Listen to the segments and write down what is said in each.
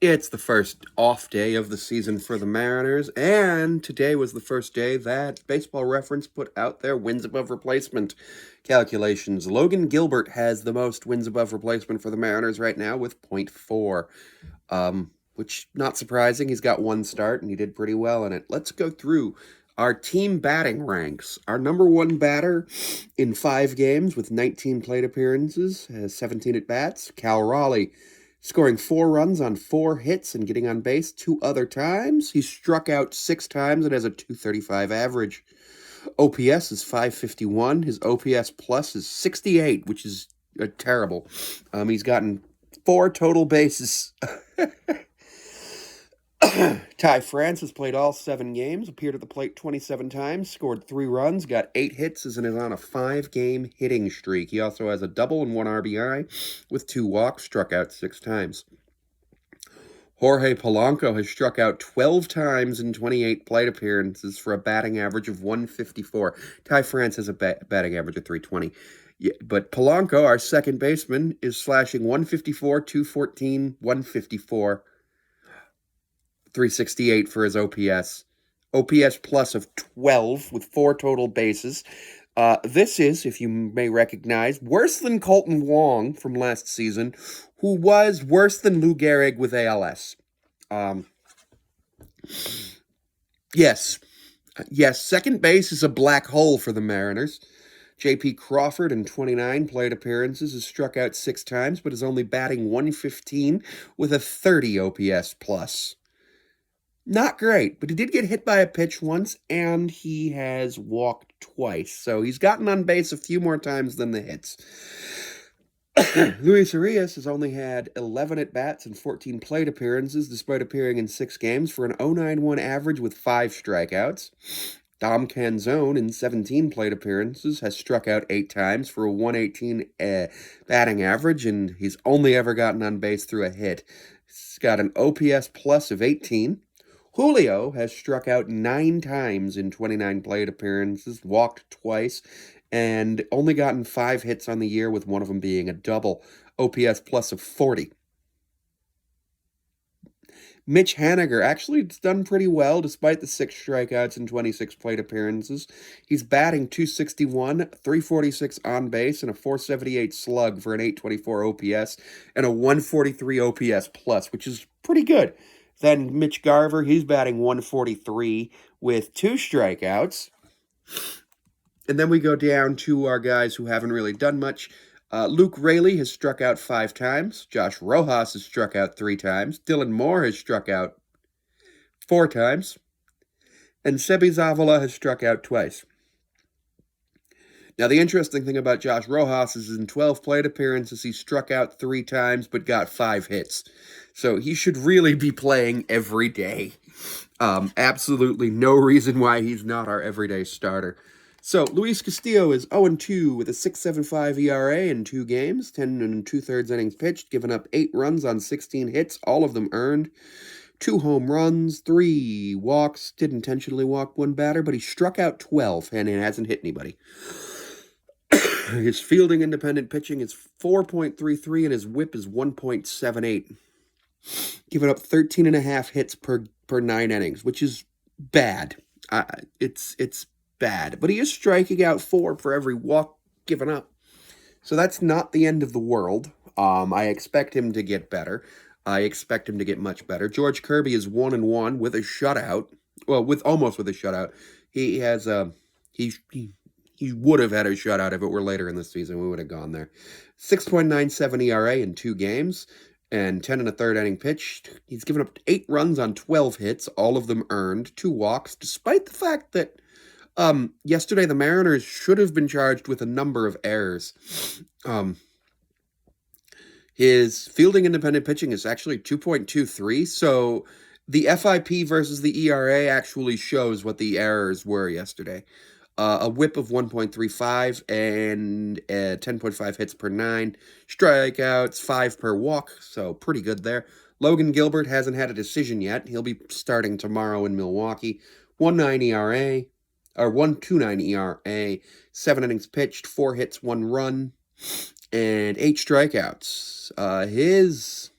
It's the first off day of the season for the Mariners, and today was the first day that Baseball Reference put out their wins above replacement calculations. Logan Gilbert has the most wins above replacement for the Mariners right now with .4, which not surprising. He's got one start and he did pretty well in it. Let's go through our team batting ranks. Our number one batter in 5 games with 19 plate appearances has 17 at bats. Cal Raleigh scoring 4 runs on 4 hits and getting on base 2 other times. He struck out 6 times and has a 235 average. OPS is 551. His OPS plus is 68, which is terrible. He's gotten 4 total bases. Ty France has played all 7 games, appeared at the plate 27 times, scored 3 runs, got 8 hits, and is on a 5-game hitting streak. He also has a double and 1 RBI with 2 walks, struck out 6 times. Jorge Polanco has struck out 12 times in 28 plate appearances for a batting average of 154. Ty France has a batting average of 320. Yeah, but Polanco, our second baseman, is slashing 154, 214, 154, 368 for his OPS. OPS plus of 12 with 4 total bases. This is, if you may recognize, worse than Colton Wong from last season, who was worse than Lou Gehrig with ALS. Yes, second base is a black hole for the Mariners. J.P. Crawford, in 29 plate appearances, has struck out 6 times, but is only batting 115 with a 30 OPS plus. Not great, but he did get hit by a pitch once, and he has walked twice. So he's gotten on base a few more times than the hits. Luis Arias has only had 11 at-bats and 14 plate appearances, despite appearing in 6 games for an 0.91 average with 5 strikeouts. Dom Canzone, in 17 plate appearances, has struck out 8 times for a 118 batting average, and he's only ever gotten on base through a hit. He's got an OPS plus of 18. Julio has struck out 9 times in 29 plate appearances, walked twice, and only gotten 5 hits on the year, with one of them being a double. OPS plus of 40. Mitch Haniger actually done pretty well despite the 6 strikeouts and 26 plate appearances. He's batting .261, 346 on base, and a .478 slug for an .824 OPS and a 143 OPS plus, which is pretty good. Then Mitch Garver, he's batting .143 with 2 strikeouts. And then we go down to our guys who haven't really done much. Luke Raley has struck out 5 times. Josh Rojas has struck out 3 times. Dylan Moore has struck out 4 times. And Sebi Zavala has struck out twice. Now, the interesting thing about Josh Rojas is in 12 plate appearances, he struck out 3 times but got 5 hits. So he should really be playing every day. Absolutely no reason why he's not our everyday starter. So, Luis Castillo is 0-2 with a 6.75 ERA in 2 games, 10 2/3 innings pitched, giving up 8 runs on 16 hits, all of them earned. 2 home runs, 3 walks, did intentionally walk 1 batter, but he struck out 12 and it hasn't hit anybody. His fielding independent pitching is 4.33 and his whip is 1.78. Giving up 13.5 hits per 9 innings, which is bad. It's bad. But he is striking out 4 for every walk given up. So that's not the end of the world. I expect him to get better. I expect him to get much better. George Kirby is 1-1 with a shutout. Well, with a shutout. He has he would have had a shutout if it were later in the season. We would have gone there. 6.97 ERA in 2 games and 10 1/3 inning pitched. He's given up 8 runs on 12 hits, all of them earned, 2 walks, despite the fact that yesterday the Mariners should have been charged with a number of errors. His fielding independent pitching is actually 2.23, so the FIP versus the ERA actually shows what the errors were yesterday. A whip of 1.35 and 10.5 hits per 9. Strikeouts, 5 per walk, so pretty good there. Logan Gilbert hasn't had a decision yet. He'll be starting tomorrow in Milwaukee. 1.9 ERA, or 1.29 ERA, 7 innings pitched, 4 hits, 1 run, and 8 strikeouts. His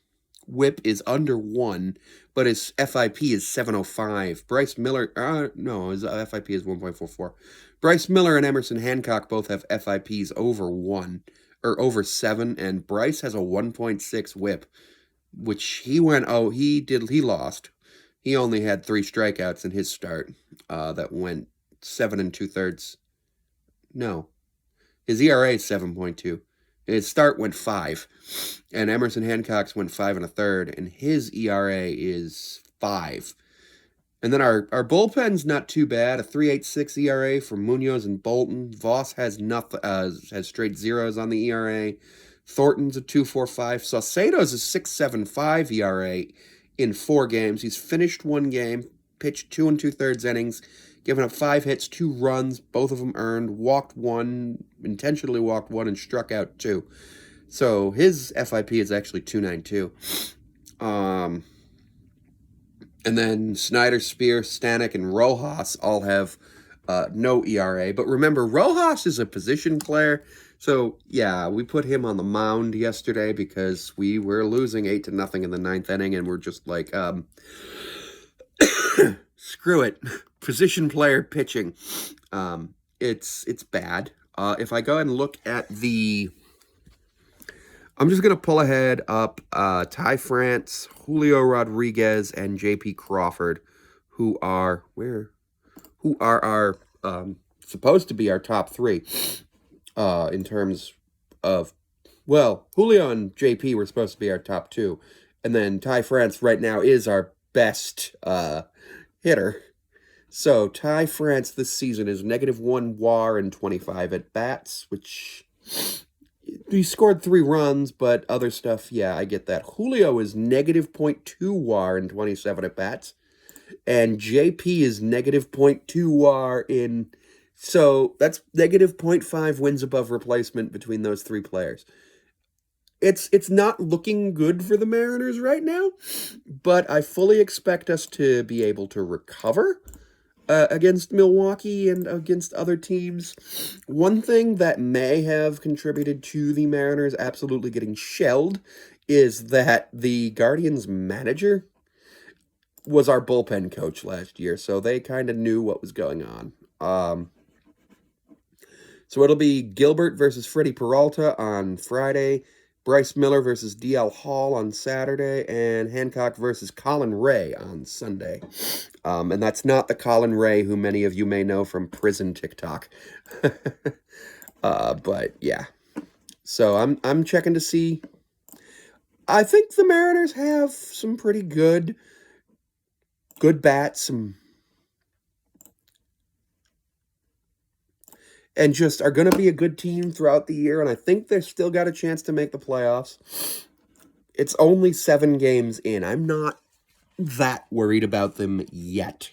whip is under 1, but his FIP is 705. Bryce Miller, no, his FIP is 1.44. Bryce Miller and Emerson Hancock both have FIPs over 1, or over 7, and Bryce has a 1.6 whip, which he lost. He only had 3 strikeouts in his start that went 7 2/3. No, his ERA is 7.2. His start went 5, and Emerson Hancock's went 5 1/3, and his ERA is 5. And then our bullpen's not too bad. A 3.86 ERA for Munoz and Bolton. Voss has straight zeros on the ERA. Thornton's a 2.45. Saucedo's a 6.75 ERA in 4 games. He's finished 1 game, pitched 2 2/3 innings, given up 5 hits, 2 runs, both of them earned, walked 1, intentionally walked 1, and struck out 2. So his FIP is actually 2.92. And then Snyder, Spear, Stanek, and Rojas all have no ERA. But remember, Rojas is a position player. So, yeah, we put him on the mound yesterday because we were losing 8-0 in the 9th inning, and we're just like, screw it. Position player pitching. It's bad. If I go ahead and look at I'm just going to pull ahead up Ty France, Julio Rodriguez, and J.P. Crawford, who are our supposed to be our top 3 in terms of, well, Julio and J.P. were supposed to be our top 2, and then Ty France right now is our best hitter. So Ty France this season is -1 WAR and 25 at-bats, which he scored 3 runs, but other stuff, yeah, I get that. Julio is -0.2 WAR and 27 at-bats, and JP is -0.2 WAR in, so that's -0.5 wins above replacement between those 3 players. It's not looking good for the Mariners right now, but I fully expect us to be able to recover against Milwaukee and against other teams. One thing that may have contributed to the Mariners absolutely getting shelled is that the Guardians manager was our bullpen coach last year, so they kind of knew what was going on. So it'll be Gilbert versus Freddie Peralta on Friday, Bryce Miller versus DL Hall on Saturday, and Hancock versus Colin Ray on Sunday. And that's not the Colin Ray who many of you may know from prison TikTok. But yeah. So I'm checking to see. I think the Mariners have some pretty good bats, and just are going to be a good team throughout the year, and I think they've still got a chance to make the playoffs. It's only 7 games in. I'm not that worried about them yet.